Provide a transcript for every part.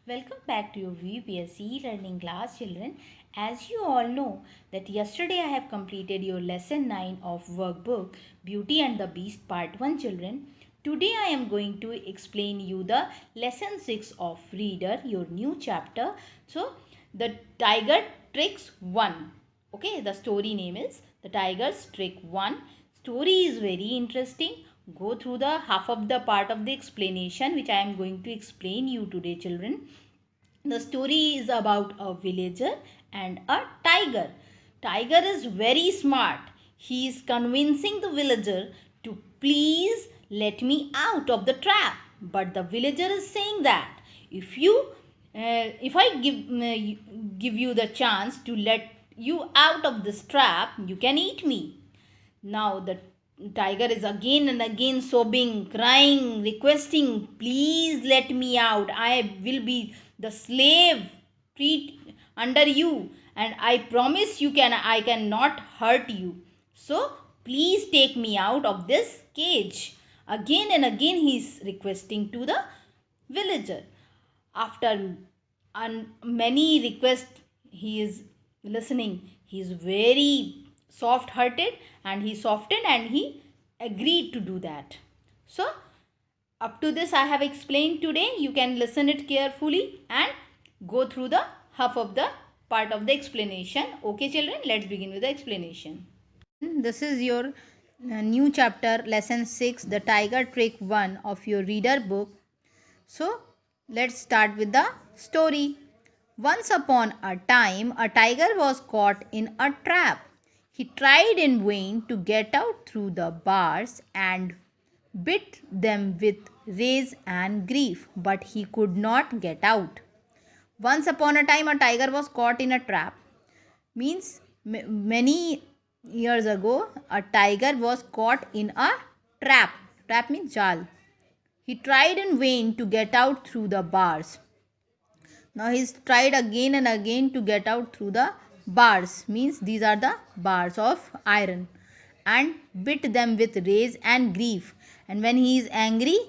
Welcome back to your VPSC learning class, children. As you all know that yesterday I have completed your lesson 9 of workbook Beauty and the Beast part 1, children. Today I am going to explain you the lesson 6 of Reader, your new chapter. So the Tiger Tricks 1. Okay, the story name is The Tiger's Trick 1. Story is very interesting. Go through the half of the part of the explanation which I am going to explain you today, children. The story is about a villager and a tiger. Tiger is very smart. He is convincing the villager to please let me out of the trap. But the villager is saying that if I give you the chance to let you out of this trap, you can eat me. Now the tiger is again and again sobbing, crying, requesting, please let me out. I will be the slave treat under you, and I promise I cannot hurt you. So please take me out of this cage. Again and again he is requesting to the villager. After many requests, he is listening. He is very soft hearted and he softened and he agreed to do that. So up to this I have explained today. You can listen it carefully and go through the half of the part of the explanation. Okay children, let's begin with the explanation. This is your new chapter, lesson 6, The Tiger Trick 1 of your reader book. So let's start with the story. Once upon a time, a tiger was caught in a trap. He tried in vain to get out through the bars and bit them with rage and grief, but he could not get out. Once upon a time, a tiger was caught in a trap. Means many years ago, a tiger was caught in a trap. Trap means jal. He tried in vain to get out through the bars. Now he's tried again and again to get out through the bars. Means these are the bars of iron. And bit them with rage and grief. And when he is angry,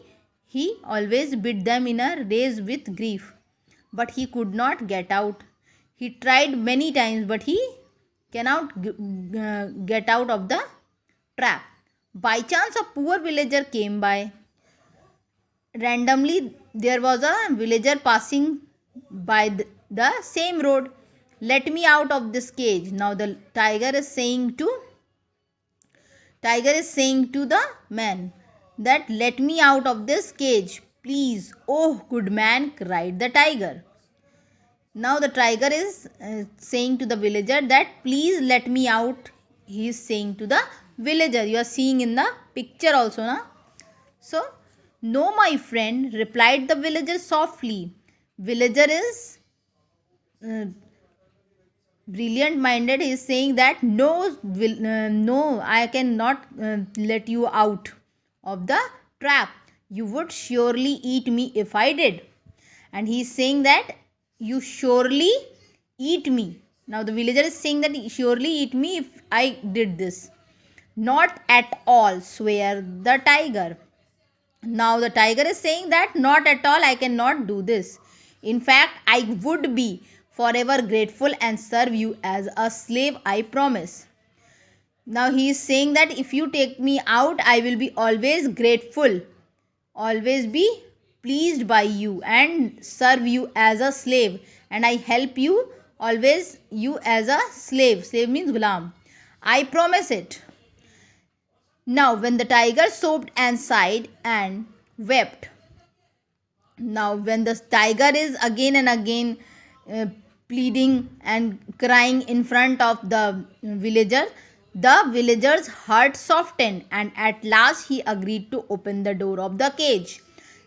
he always bit them in a rage with grief. But he could not get out. He tried many times, but he cannot get out of the trap. By chance, a poor villager came by. Randomly, there was a villager passing by the same road. Let me out of this cage. Now the tiger is saying to the man that let me out of this cage, please. Oh, good man, cried the tiger. Now the tiger is saying to the villager that please let me out. He is saying to the villager. You are seeing in the picture also, na? So, no, my friend, replied the villager softly. Villager is brilliant minded. He is saying that no, I cannot let you out of the trap. You would surely eat me if I did. And he is saying that you surely eat me. Now the villager is saying that surely eat me if I did this. Not at all, swear the tiger. Now the tiger is saying that not at all, I cannot do this. In fact, I would be forever grateful and serve you as a slave, I promise. Now he is saying that if you take me out, I will be always grateful, always be pleased by you and serve you as a slave, and I help you always you as a slave. Slave means gulam. I promise it. Now when the tiger sobbed and sighed and wept. Now when the tiger is again and again pleading and crying in front of the villager's heart softened, and at last he agreed to open the door of the cage.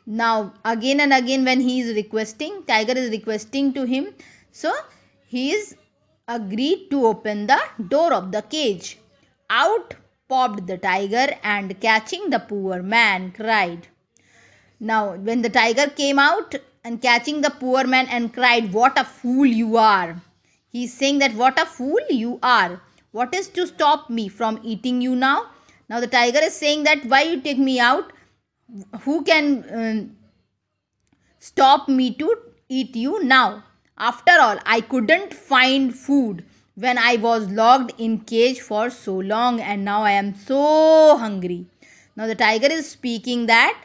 Now again and again when he is requesting, tiger is requesting to him, so he is agreed to open the door of the cage. Out popped the tiger and catching the poor man cried. Now when the tiger came out and catching the poor man and cried, what a fool you are. He is saying that what a fool you are. What is to stop me from eating you now? Now the tiger is saying that why you take me out? Who can stop me to eat you now. After all, I couldn't find food when I was locked in cage for so long, and now I am so hungry. Now the tiger is speaking that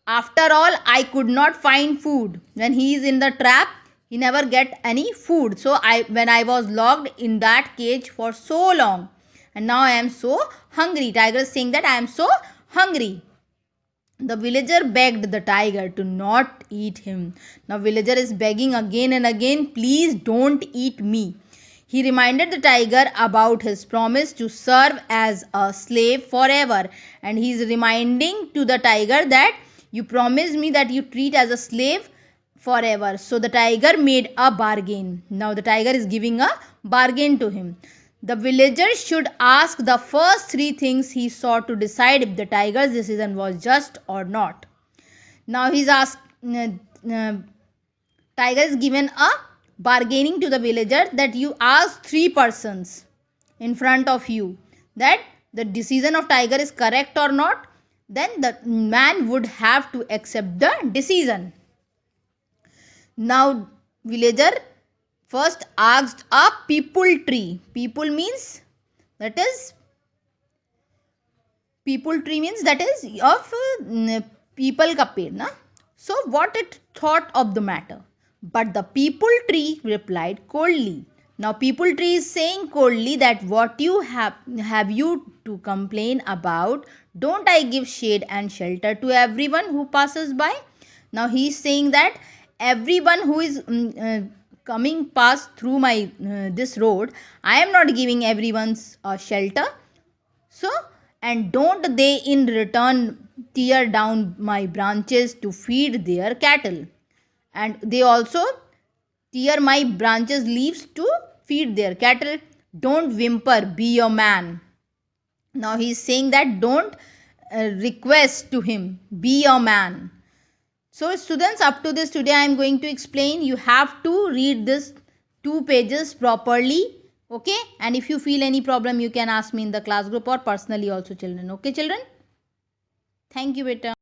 after all I could not find food. When he is in the trap, he never get any food. So when I was locked in that cage for so long, and now I am so hungry. Tiger is saying that I am so hungry. The villager begged the tiger to not eat him. Now villager is begging again and again, please don't eat me. He reminded the tiger about his promise to serve as a slave forever, and he is reminding to the tiger that you promised me that you treat as a slave forever. So the tiger made a bargain. Now the tiger is giving a bargain to him. The villager should ask the first three things he saw to decide if the tiger's decision was just or not. Now he's asked, tiger is given a bargaining to the villager that you ask three persons in front of you that the decision of tiger is correct or not, then the man would have to accept the decision. Now villager first asked a peepul tree. Peepul means that is people tree means that is of people ka ped na. So what it thought of the matter, but the people tree replied coldly. Now people tree is saying coldly that what you have you to complain about? Don't I give shade and shelter to everyone who passes by? Now he is saying that everyone who is coming past through my this road, I am not giving everyone's shelter. So, and don't they in return tear down my branches to feed their cattle? And they also tear my branches leaves to feed their cattle. Don't whimper, be your man. Now he is saying that don't request to him, be your man. So students, up to this today I am going to explain. You have to read this 2 pages properly. Okay, and if you feel any problem you can ask me in the class group or personally also children. Okay children, thank you beta.